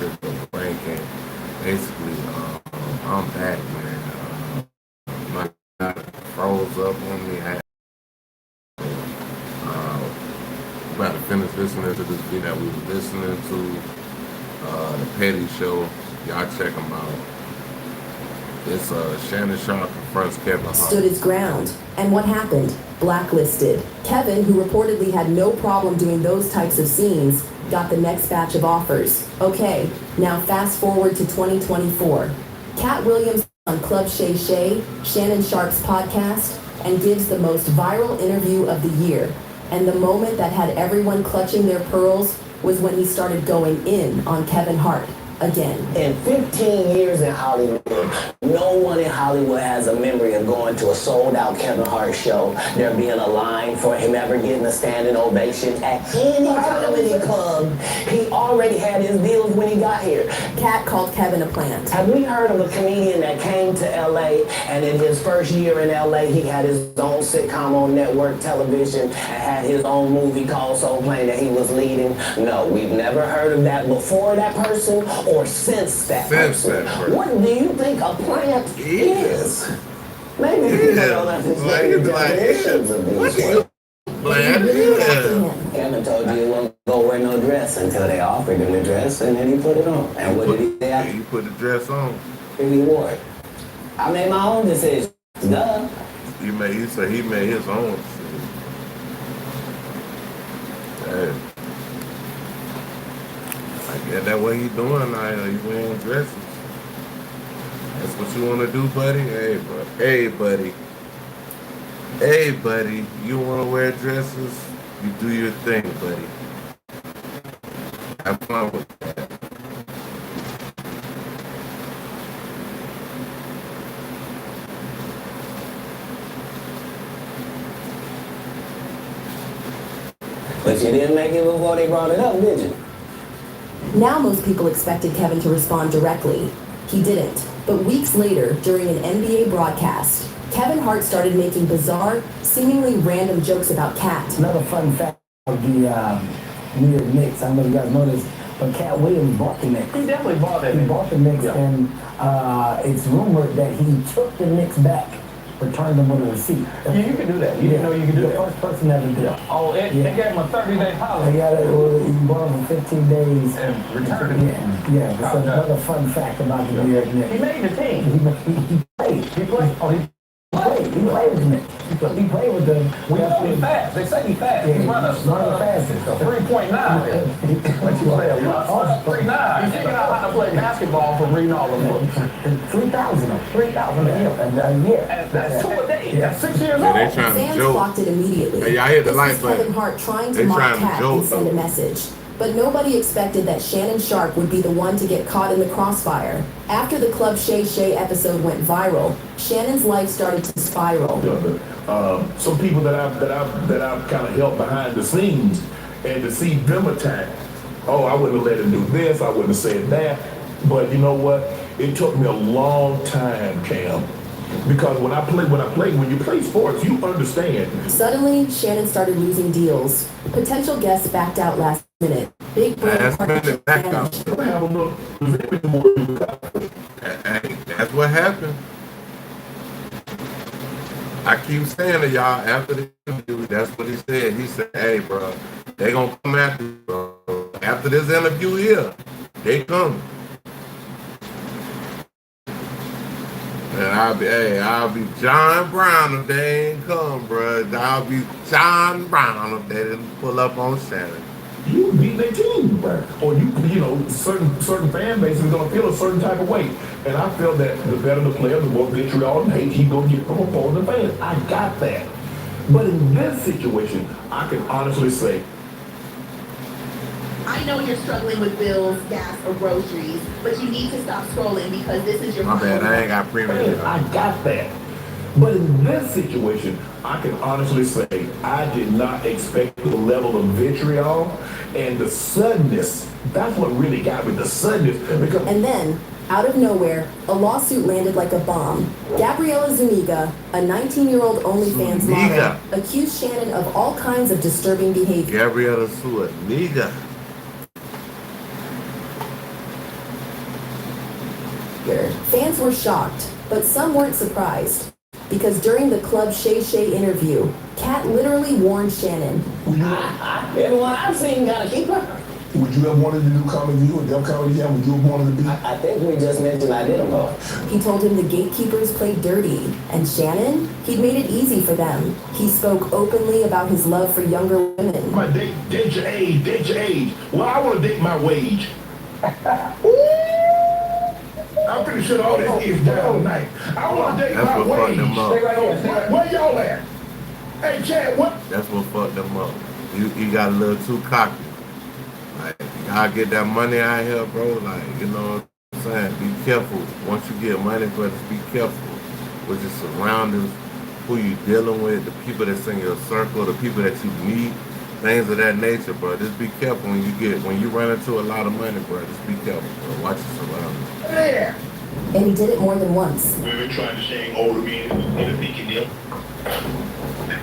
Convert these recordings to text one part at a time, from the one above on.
trip of ranking. Basically, I'm back, man. My God froze up on me. About to finish listening to this beat that we were listening to. The Petty Show. Y'all check them out. It's Shannon Sharp confronts Kevin Hart. Stood his ground. And what happened? Blacklisted. Kevin, who reportedly had no problem doing those types of scenes, got the next batch of offers. Okay, now fast forward to 2024. Cat Williams on Club Shay Shay, Shannon Sharp's podcast, and gives the most viral interview of the year. And the moment that had everyone clutching their pearls was when he started going in on Kevin Hart again. In 15 years in Hollywood, no one in Hollywood has a memory of going to a sold-out Kevin Hart show, there being a line for him ever getting a standing ovation at any comedy club. He already had his deals when he got here. Cat called Kevin a plant. Have we heard of a comedian that came to LA and in his first year in LA, he had his own sitcom on network television and had his own movie called Soul Plane that he was leading? No, we've never heard of that before that person or since that person. What do you think a plant is? Maybe people don't understand the definitions of these things. Kevin told you he wouldn't go wear no dress until they offered him the dress, and then he put it on. And what did he say? He put the dress on. And he wore it. I made my own decision. Duh. He said he made his own decision. Hey. I guess that's what he doing now. He wearing dresses. That's what you want to do, buddy? Hey, bro. Hey, buddy. Hey, buddy. You want to wear dresses? You do your thing, buddy. Have fun with that. But you didn't make it before they brought it up, did you? Now most people expected Kevin to respond directly. He didn't. But weeks later, during an NBA broadcast, Kevin Hart started making bizarre, seemingly random jokes about Cat. Another fun fact of the New York Knicks, I don't know if you guys know this, but Cat Williams bought the Knicks. He definitely bought that. He bought the Knicks, yeah. And it's rumored that he took the Knicks back, returned them with a receipt. Yeah, you can do that. You didn't know you could do that. The first person ever did. Oh, they gave him a 30-day policy. He bought them for 15 days. And returned it. Yeah. That's another fun fact about the New York Knicks. He made the team. He played. He played. Oh, he played with the Knicks. He played with them. We know he's fast. They say he's fast. Yeah, he runs the fastest. 3.9. What you say? 3.9. You figured out how to play basketball from reading all the books. 3,000 a year. That's 2 a day. Yeah. That's 6 years Yeah, they old. trying to Fans joke. flocked it immediately. Hey, y'all hit the This light is button. Kevin Hart trying to They mock trying to Cat joke, and send a though. message. But nobody expected that Shannon Sharp would be the one to get caught in the crossfire. After the Club Shay Shay episode went viral, Shannon's life started to spiral. Some people that I've kind of helped behind the scenes, and to see them attack, oh, I wouldn't have let him do this, I wouldn't have said that. But you know what? It took me a long time, Cam. Because when you play sports, you understand. Suddenly, Shannon started losing deals. Potential guests backed out last minute. Big brand partnership vanished. That's what happened. I keep saying to y'all after the interview, that's what he said. He said, hey, bro, they gonna come after you, bro. After this interview here, they come. And I'll be John Brown if they ain't come, bro. I'll be John Brown if they didn't pull up on Shannon. You beat their team, bro. Or certain fan bases are gonna feel a certain type of way. And I feel that the better the player, the more vitriol and hate he gonna get from opposing fans. I got that. But in this situation, I can honestly say, I know you're struggling with bills, gas, or groceries, but you need to stop scrolling because this is your My bad, I ain't got premium. I got that. But in this situation, I can honestly say I did not expect the level of vitriol and the suddenness. That's what really got me, the suddenness. Because And then, out of nowhere, a lawsuit landed like a bomb. Gabriella Zuniga, a 19-year-old OnlyFans model, accused Shannon of all kinds of disturbing behavior. Gabriella Zuniga. Fans were shocked, but some weren't surprised. Because during the Club Shay Shay interview, Kat literally warned Shannon. Everyone I've seen gotta keep her. Would you have wanted to do Comedy View and Def Comedy Jam? Would you have wanted to be? I think we just mentioned I did them both. He told him the gatekeepers played dirty, and Shannon, he'd made it easy for them. He spoke openly about his love for younger women. My date your age. Well, I want to date my wage. I'm pretty sure all that is down tonight. I want to date That's my what fucked wage. them up. Where y'all at? Hey, Chad, what? That's what fucked them up. You got a little too cocky. Like, you gotta get that money out here, bro. Like, you know what I'm saying? Be careful. Once you get money, but just be careful with your surroundings, who you dealing with, the people that's in your circle, the people that you meet, things of that nature, bro. Just be careful when you run into a lot of money, bro. Just be careful, bro. Watch your surroundings. Yeah. And he did it more than once. Women trying to shame older men into thinking them.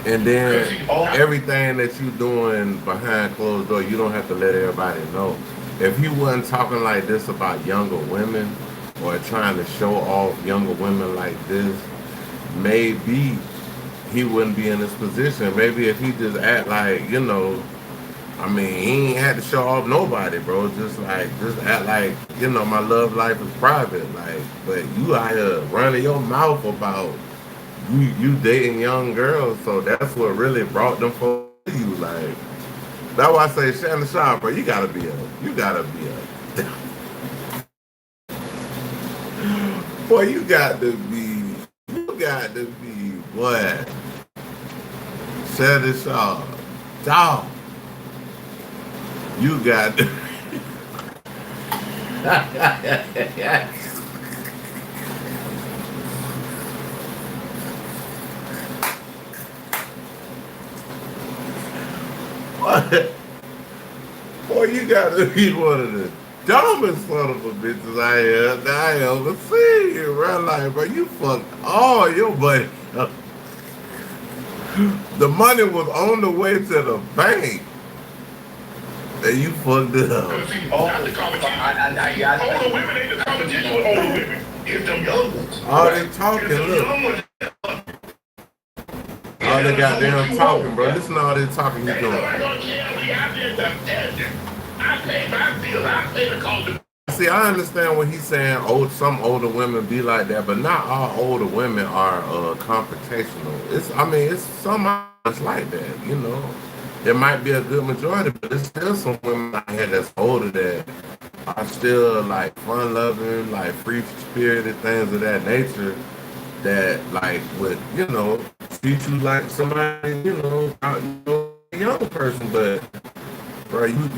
And then everything that you doing behind closed doors, you don't have to let everybody know. If he wasn't talking like this about younger women or trying to show off younger women like this, maybe he wouldn't be in this position. Maybe if he just act like, you know, I mean, he ain't had to show off nobody, bro. Just act like, you know, my love life is private. Like, but you out here running your mouth about you dating young girls, so that's what really brought them for you. Like, that's why I say Shannon Sharp, bro, you gotta be a boy, you got to be what? Shannon Sharp, dog. You got to boy, you gotta be one of the dumbest son of a bitches I ever seen in real life, bro. You fucked all your money up. The money was on the way to the bank, and you fucked it up. Not the competition. Older women ain't the competition with older women. It's them young ones. All they talking, look. All they goddamn talking, bro. Listen to all they talking you doing. See, I understand what he's saying. Oh, some older women be like that, but not all older women are confrontational. It's some that's like that, you know. There might be a good majority, but there's still some women out here that's older that are still like fun loving, like free spirited, things of that nature. That like would, you know, treat you like somebody, you know, a young person, but bro, you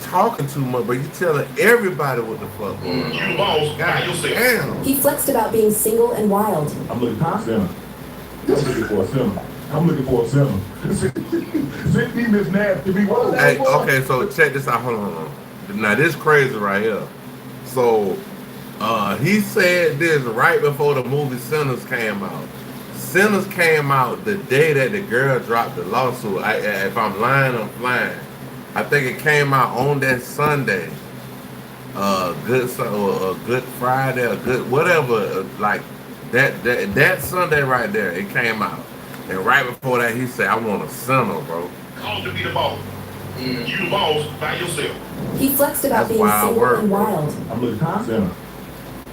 talking too much, but you telling everybody what the fuck going on. You boss, God damn. He flexed about being single and wild. I'm looking for a center. I'm looking for a center. Send me Miss Nasty. Hey, okay, so check this out. Hold on. Now this crazy right here. So he said this right before the movie Sinners came out. Sinners came out the day that the girl dropped the lawsuit. If I'm lying, I'm flying. I think it came out on that Sunday. Good Friday, or good whatever. Like that Sunday right there, it came out. And right before that, he said, "I want a sinner, bro." Called to be the boss. You the boss by yourself. He flexed about being single and wild. I'm looking for a center.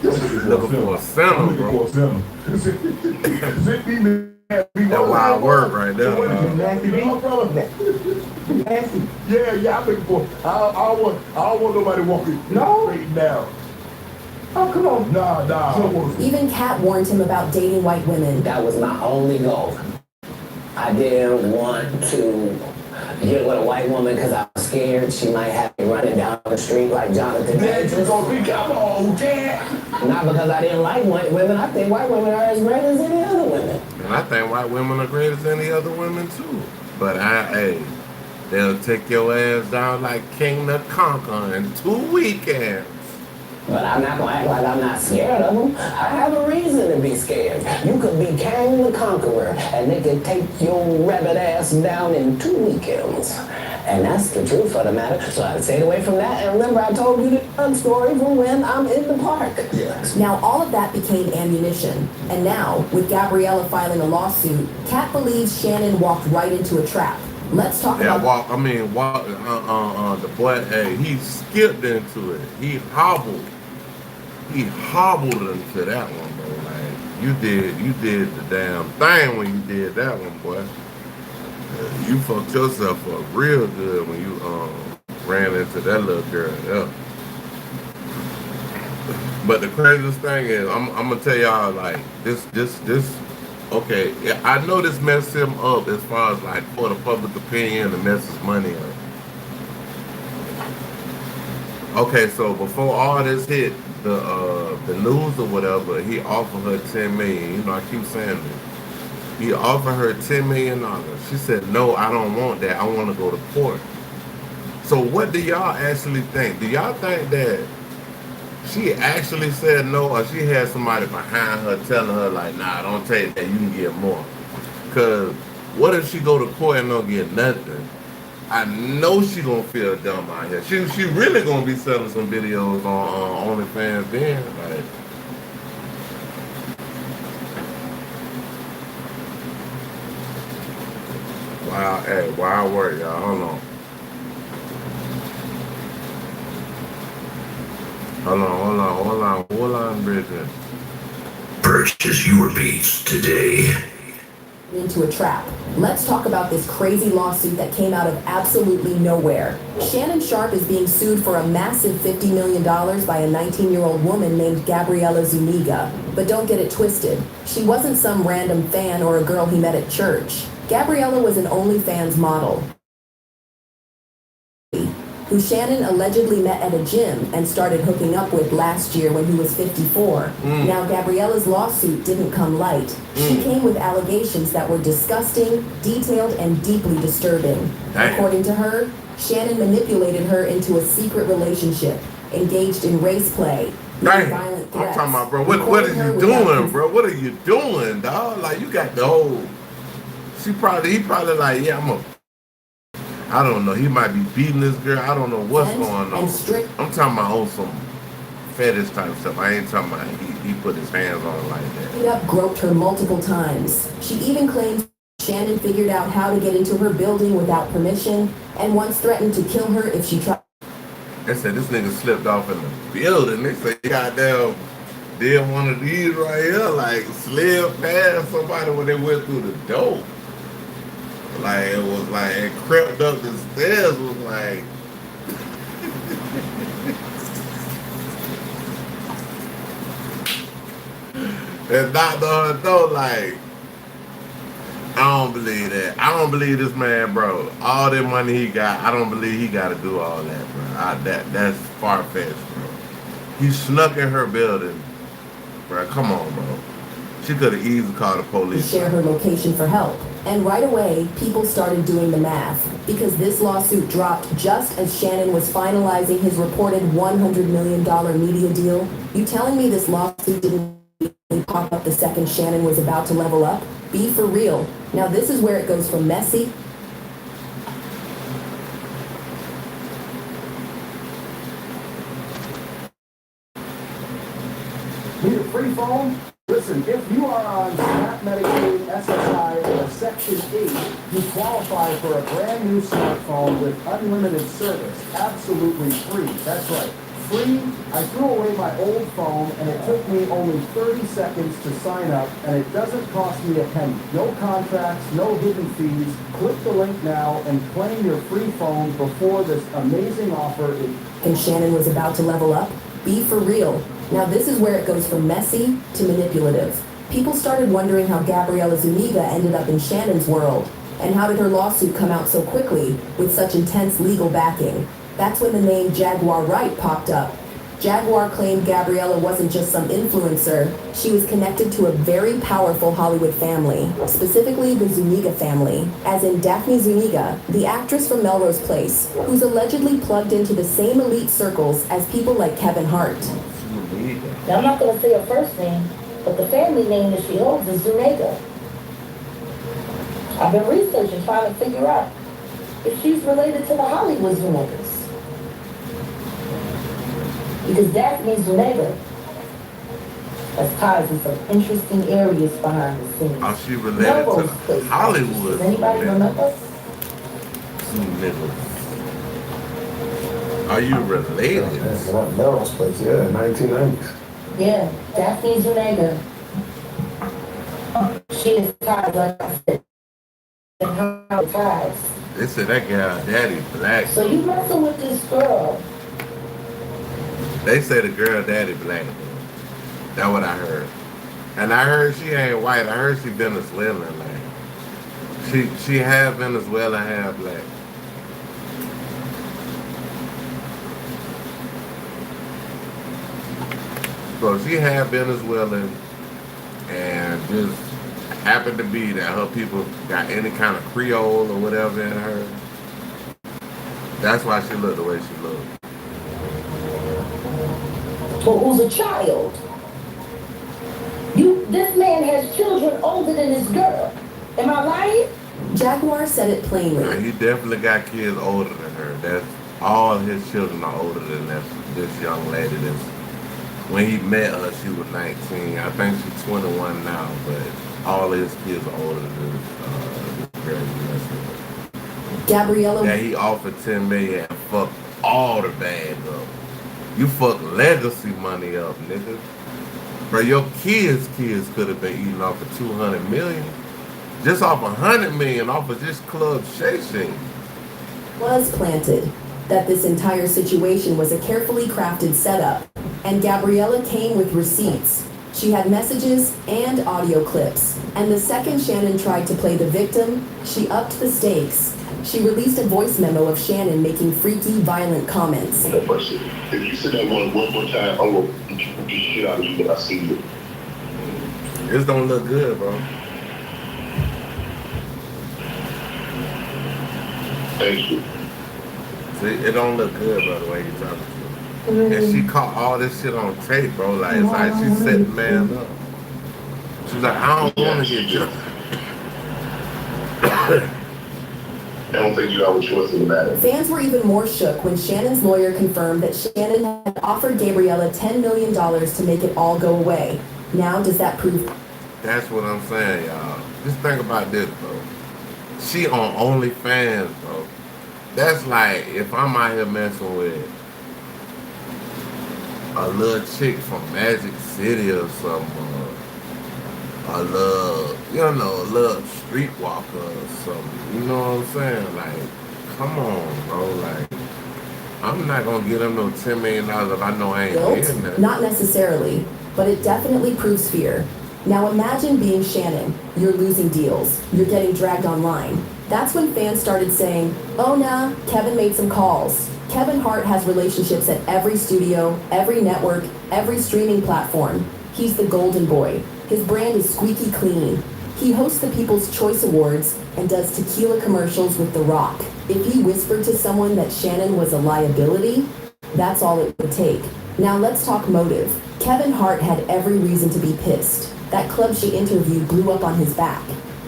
Looking for a sinner, bro. Send me Miss Nasty. That wild word right there. Nasty. Yeah, I'm looking for. I don't want nobody walking straight now. Oh, come on. Nah. Even Kat warned him about dating white women. That was my only goal. I didn't want to get with a white woman because I was scared she might have me running down the street like Jonathan Majors. Come on, Dad. Not because I didn't like white women. I think white women are as great as any other women. And I think white women are great as any other women too. But they'll take your ass down like King the Conqueror in 2 weekends. But I'm not going to act like I'm not scared of them. I have a reason to be scared. You could be King the Conqueror, and they could take your rabbit ass down in 2 weekends. And that's the truth of the matter. So I stayed away from that. And remember, I told you the drug story from when I'm in the park. Yes. Now, all of that became ammunition. And now, with Gabriella filing a lawsuit, Kat believes Shannon walked right into a trap. Let's talk about... The boy, hey, he skipped into it. He hobbled into that one, bro. Like, you did the damn thing when you did that one, boy. You fucked yourself up real good when you ran into that little girl. Yeah. But the craziest thing is, I'm gonna tell y'all, like, this. Okay, yeah, I know this messed him up as far as like for the public opinion to mess his money up. Okay, so before all this hit the news or whatever, he offered her $10 million. You know, I keep saying this. He offered her $10 million. She said, no, I don't want that. I want to go to court. So what do y'all actually think? Do y'all think that she actually said no, or she had somebody behind her telling her, like, nah, don't take that, you can get more? Because what if she go to court and don't get nothing? I know she gonna feel dumb out here. She really gonna be selling some videos on OnlyFans then. Like, wow, hey, wild work, y'all. Hold on, Bridget. Purchase your beats today. Into a trap. Let's talk about this crazy lawsuit that came out of absolutely nowhere. Shannon Sharpe is being sued for a massive $50 million by a 19-year-old woman named Gabriella Zuniga. But don't get it twisted. She wasn't some random fan or a girl he met at church. Gabriella was an OnlyFans model who Shannon allegedly met at a gym and started hooking up with last year when he was 54. Now, Gabriella's lawsuit didn't come light. She came with allegations that were disgusting, detailed, and deeply disturbing. Damn. According to her, Shannon manipulated her into a secret relationship, engaged in race play, made violent threats. I'm talking about, bro, what are you doing, bro? What are you doing, dog? Like, you got the whole... He probably like, yeah, I don't know. He might be beating this girl. I don't know what's going on. I'm talking about on some fetish type stuff. I ain't talking about he put his hands on her like that. He groped her multiple times. She even claims Shannon figured out how to get into her building without permission and once threatened to kill her if she tried. They said this nigga slipped off in the building. They say he goddamn did one of these right here, like slid past somebody when they went through the door. Like, it was like, it crept up the stairs, was like, and knocked on her door, like, I don't believe that. I don't believe this man, bro. All that money he got, I don't believe he got to do all that, bro. That's far-fetched, bro. He snuck in her building, bro. Come on, bro. She could have easily called the police. Share her location for help. And right away, people started doing the math, because this lawsuit dropped just as Shannon was finalizing his reported $100 million media deal. You telling me this lawsuit didn't pop up the second Shannon was about to level up? Be for real. Now this is where it goes from messy. Need a free phone? Listen, if you are on SNAP Medicaid, SSI, or Section 8, you qualify for a brand new smartphone with unlimited service, absolutely free. That's right, free. I threw away my old phone, and it took me only 30 seconds to sign up, and it doesn't cost me a penny. No contracts, no hidden fees. Click the link now and claim your free phone before this amazing offer is... And Shannon was about to level up? Be for real. Now this is where it goes from messy to manipulative. People started wondering how Gabriella Zuniga ended up in Shannon's world, and how did her lawsuit come out so quickly with such intense legal backing. That's when the name Jaguar Wright popped up. Jaguar claimed Gabriella wasn't just some influencer, she was connected to a very powerful Hollywood family, specifically the Zuniga family, as in Daphne Zuniga, the actress from Melrose Place, who's allegedly plugged into the same elite circles as people like Kevin Hart. Now, I'm not going to say her first name, but the family name that she holds is Zuniga. I've been researching, trying to figure out if she's related to the Hollywood Zunegas. Because Daphne Zuniga has ties in some interesting areas behind the scenes. Are she related to the Hollywood? Does anybody remember? Niggas. Are you related? Melrose Place, yeah, 1990s. Yeah, Daphne Zuniga. She is tied, like I said. And her ties. They said that girl daddy black. So you messing with this girl. They say the girl daddy black. That's what I heard. And I heard she ain't white. I heard she Venezuelan. Like she half Venezuelan, half black. So she half Venezuelan and just happened to be that her people got any kind of Creole or whatever in her. That's why she looked the way she looked. But who's a child? This man has children older than this girl. Am I lying? Jaguar said it plainly. Now, he definitely got kids older than her. That's all his children are older than this young lady. When he met her, she was 19. I think she's 21 now, but all his kids are older than this girl he messed with. Gabriella. Yeah, he offered $10 million and fucked all the bag up. You fuck legacy money up, nigga. Bro, your kids could have been eating off of $200 million. Just off $100 million off of this club Shay Shay. Was planted that this entire situation was a carefully crafted setup, and Gabriella came with receipts. She had messages and audio clips, and the second Shannon tried to play the victim, she upped the stakes. She released a voice memo of Shannon making freaky, violent comments. If you say that one more time, I'm going to beat the shit out of you when I see you. This don't look good, bro. Thank you. See, it don't look good, bro, the way you talking to her. And she caught all this shit on tape, bro. Like, it's like she set the man up. She's like, I don't want to get jumped. I don't think you got a choice in the matter. Fans were even more shook when Shannon's lawyer confirmed that Shannon had offered Gabriella $10 million to make it all go away. Now, does that prove? That's what I'm saying, y'all. Just think about this, bro. She on OnlyFans, bro. That's like if I'm out here messing with a little chick from Magic City or something, a little streetwalker or something. You know what I'm saying? Like, come on, bro. Like, I'm not gonna get him no $10 million if I know I ain't getting that. Not necessarily, but it definitely proves fear. Now imagine being Shannon. You're losing deals. You're getting dragged online. That's when fans started saying, oh nah, Kevin made some calls. Kevin Hart has relationships at every studio, every network, every streaming platform. He's the golden boy. His brand is squeaky clean. He hosts the People's Choice Awards and does tequila commercials with The Rock. If he whispered to someone that Shannon was a liability, that's all it would take. Now let's talk motive. Kevin Hart had every reason to be pissed. That club she interviewed blew up on his back.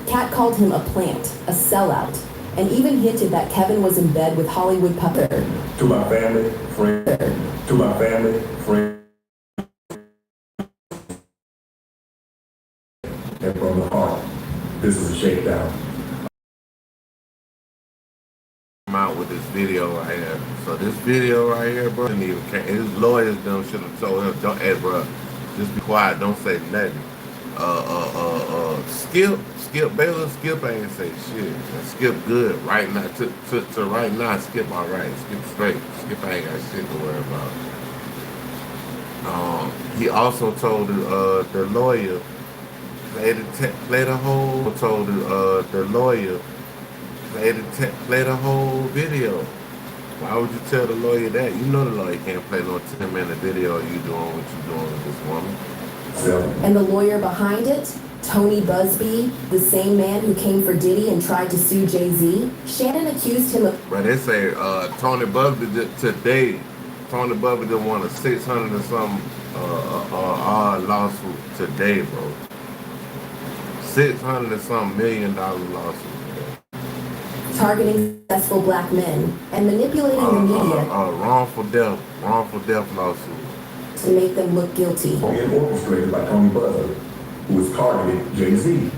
Kat called him a plant, a sellout, and even hinted that Kevin was in bed with Hollywood pupper. To my family, friends, and from the heart, this is a shakedown. Out with this video right here. So this video right here, bro, didn't even care. His lawyers done should have told him, don't, hey, bro, just be quiet, don't say nothing. Skip Baylor, Skip ain't say shit. And Skip good right now. To right now, Skip all right. Skip straight. Skip ain't got shit to worry about. He also told the lawyer play the whole. Told the lawyer play the whole video. Why would you tell the lawyer that? You know the lawyer can't play no 10-minute video of you doing what you doing with this woman. And the lawyer behind it, Tony Busby, the same man who came for Diddy and tried to sue Jay-Z, Shannon accused him of... But they say Tony Busby today, Tony Busby done won a 600 and some lawsuit today, bro. $600 and some $1 million lawsuit. targeting successful black men and manipulating the media Wrongful death lawsuit. to make them look guilty. Being orchestrated by Tony Buzz, who has targeted Jay-Z.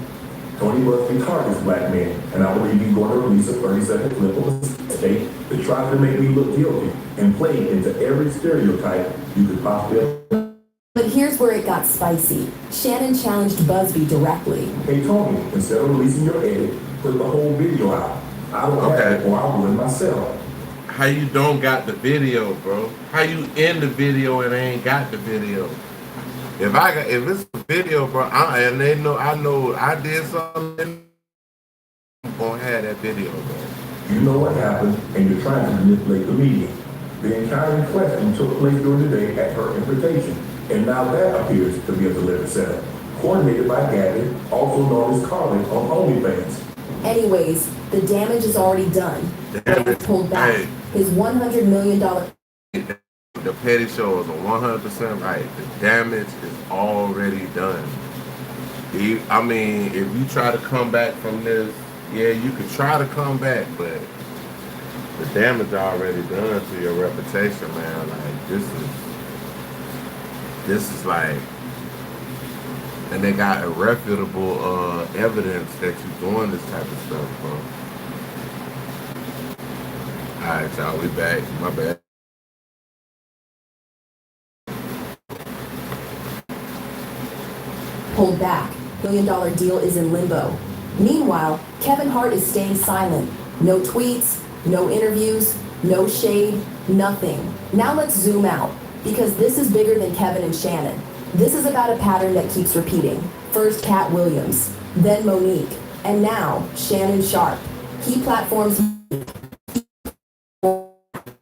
Tony Buzz targets black men, and I believe he's going to release a 30-second clip of a state that tries to make me look guilty and play into every stereotype you could possibly. But here's where it got spicy. Shannon challenged Busby directly. Hey Tony, instead of releasing your edit, put the whole video out. I don't have it, or I'll do it myself. How you don't got the video, bro? How you in the video and ain't got the video? If it's a video, bro, and they know I did something, I'm gonna have that video, bro. You know what happened, and you're trying to manipulate the media. The encounter in question took place during the day at her invitation, and now that appears to be a deliberate setup, coordinated by Gabby, also known as Carly on OnlyFans. Anyways, the damage is already done. Damage pulled back. Hey. His $100 million. The petty show is 100% right. The damage is already done. I mean, if you try to come back from this, yeah, you could try to come back, but the damage already done to your reputation, man. Like this is like, and they got irrefutable evidence that you're doing this type of stuff, bro. All right, y'all, we back. My bad. Pulled back. $1 billion deal is in limbo. Meanwhile, Kevin Hart is staying silent. No tweets, no interviews, no shade, nothing. Now let's zoom out, because this is bigger than Kevin and Shannon. This is about a pattern that keeps repeating. First Cat Williams, then Monique, and now Shannon Sharp. He platforms.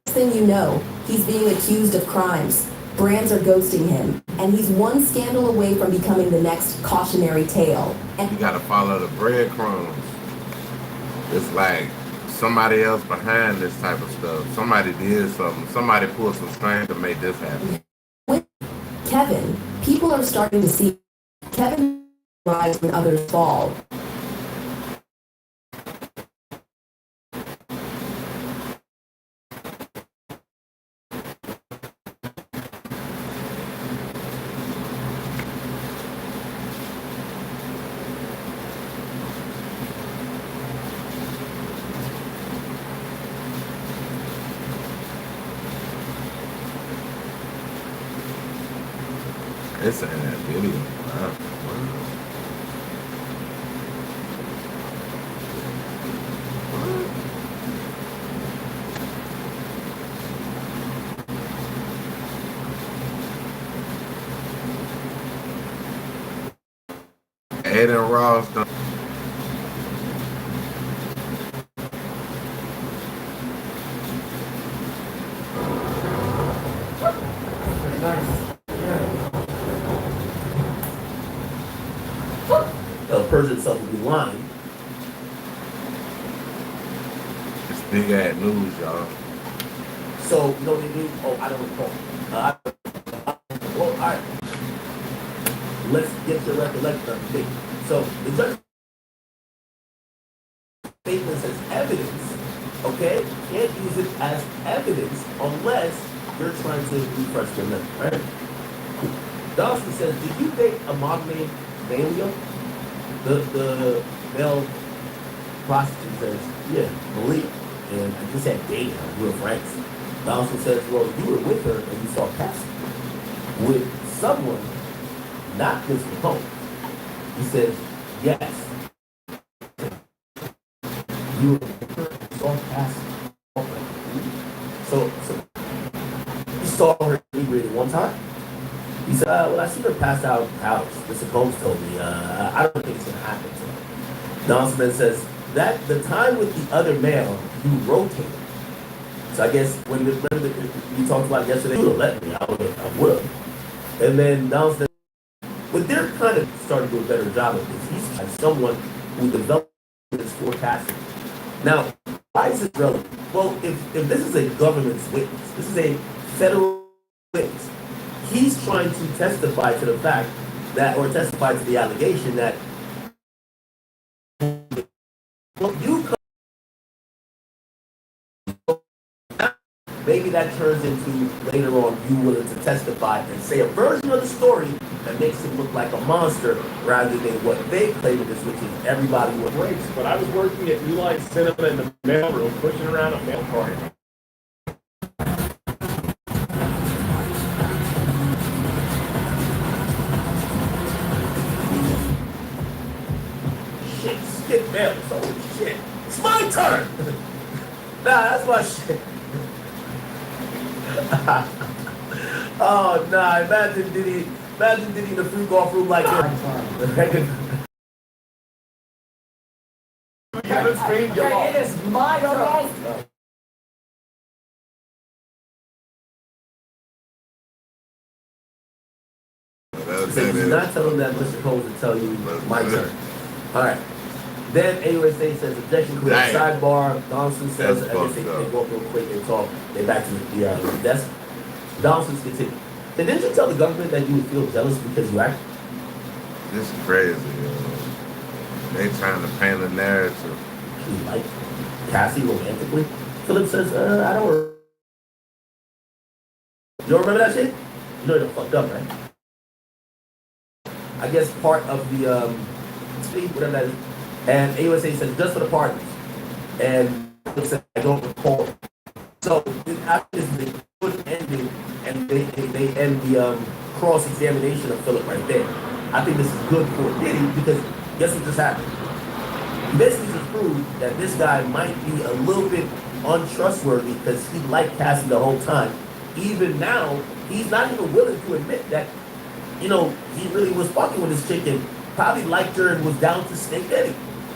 Thing you know, he's being accused of crimes. Brands are ghosting him, and he's one scandal away from becoming the next cautionary tale. And you gotta follow the breadcrumbs. It's like somebody else behind this type of stuff. Somebody did something. Somebody pulled some strings to make this happen. with Kevin, people are starting to see Kevin rise when others fall. It's in that video. Wow. Aiden Ross done. Perjured himself would be lying. It's big ass news, y'all. So, you know what they do? Oh, I don't recall. Well, all right. Let's get your recollection of the thing. So, the judge statements as evidence, okay? Can't use it as evidence unless you're trying to refresh your memory, right? Dawson says, did you date a model named Malia? The male prostitute says, yeah, Malia. And I just said dating her, we were friends. Dawson says, well, you were with her and you saw Cassie. With someone, not Miss Capone. He says, yes. You were with her and saw Cassie. So you saw her inebriated one time? He said, well, I see her passed out of the house. Mr. Combs told me, I don't think it's going to happen to her. Dawson then says, that the time with the other male, you rotated. So I guess when we talked about yesterday, you would have let me, I would have. And then Dawson, but they're kind of starting to do a better job of this. He's like someone who developed this forecasting. Now, why is this relevant? Well, if this is a government's witness, this is a federal witness, he's trying to testify to the fact that, or testify to the allegation that, well, you that turns into later on you willing to testify and say a version of the story that makes him look like a monster rather than what they claim it is, which is everybody with Breaks, but I was working at Eli Cinema in the mailroom, pushing around a mail cart. Skip mail. So shit. It's my turn. Nah, that's my shit. Oh nah, imagine Diddy in the free golf room like this. Kevin Spade, get off. It is my turn. So you not tell him that Mr. Cole's to tell you my turn. Alright. Then AUSA says objection clear. Sidebar. Donaldson says I guess they go up real quick, they talk, they back to the desk. Donaldson's continue. Then didn't you tell the government that you would feel jealous because you act? This is crazy, yo. They trying to paint a narrative. He liked Cassie romantically. Philip says, I don't. You don't remember that shit? You know you're fucked up, right? I guess part of the speech, whatever that is. And AUSA says just for the partners. And Philip said, I don't recall. So after this, they put ending and they end the cross-examination of Philip right there. I think this is good for Diddy because guess what just happened? He basically just proved that this guy might be a little bit untrustworthy because he liked Cassie the whole time. Even now, he's not even willing to admit that, you know, he really was fucking with this chick and probably liked her and was down to snake Diddy.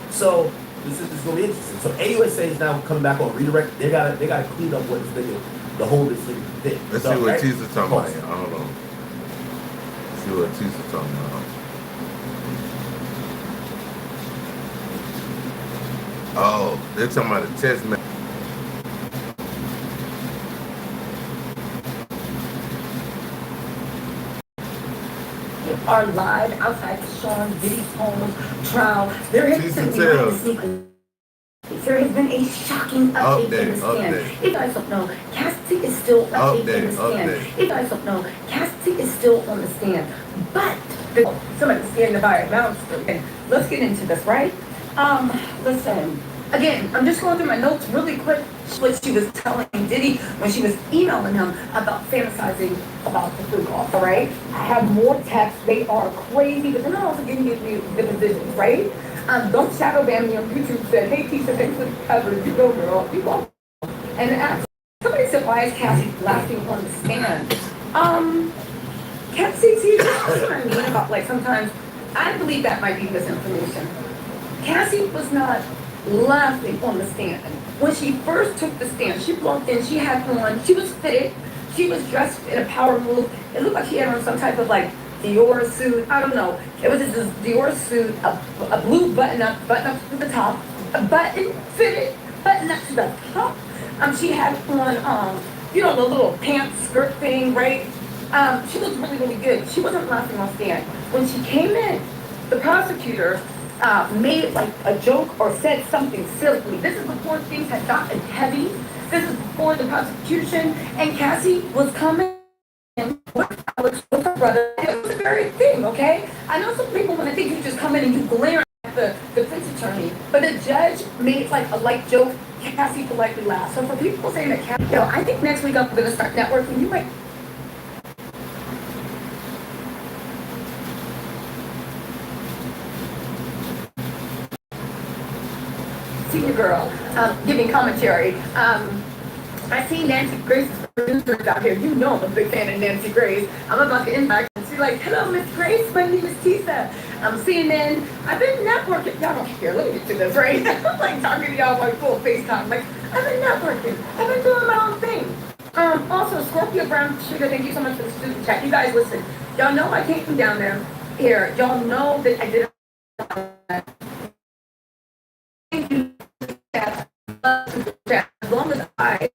So this is going to be interesting. So AUSA is now coming back on redirect. They got to clean up what this nigga, the whole this thing did. Let's see what Tisa talking about. Hold on. Let's see what Tisa talking about. Oh, they're talking about a test match. Are live outside Sean Diddy's home trial. There has been a shocking update in the stand. If you guys don't know, Cassie is still in the stand. If you guys don't know, Cassie is still on the stand. But somebody's standing by a mouse. Okay, let's get into this, right? Listen. Again, I'm just going through my notes really quick. What she was telling Diddy when she was emailing him about fantasizing about the food golf, all right? I have more texts. They are crazy, but they're not also giving you the positions, right? Don't shadow ban me on YouTube. Said, hey, Tisha, thanks for the coverage. You go, girl. You go. And somebody said, why is Cassie laughing on the stand? Cassie, see, that's what I mean about, like, sometimes I believe that might be misinformation. Cassie was not laughing on the stand. When she first took the stand, she walked in, she had on, she was fitted, she was dressed in a power move. It looked like she had on some type of like Dior suit, I don't know. It was just this Dior suit, a blue button up to the top, a button fitted, button up to the top. She had on, you know, the little pants skirt thing, right? She looked really, really good. She wasn't laughing on stand. When she came in, the prosecutor made like a joke or said something silly. This is before things had gotten heavy. This is before the prosecution, and Cassie was coming in with Alex, with her brother. It was a very thing, okay? I know some people when they think you just come in and you glare at the defense attorney, but the judge made like a light joke. Cassie politely laughed. So for people saying that, Cassie, you know, I think next week I'm going to start networking. You might. Senior girl giving commentary. I see Nancy Grace's producers out here. You know I'm a big fan of Nancy Grace. I'm about to invite her. She's like, hello, Miss Grace. My name is Tisa. I'm CNN. I've been networking. Y'all don't care. Let me get to this, right? I'm like talking to y'all like full FaceTime. Like, I've been networking. I've been doing my own thing. Also, Scorpio Brown Sugar, thank you so much for the student chat. You guys listen. Y'all know I came down there here. Y'all know that I did it. Thank you. As long as I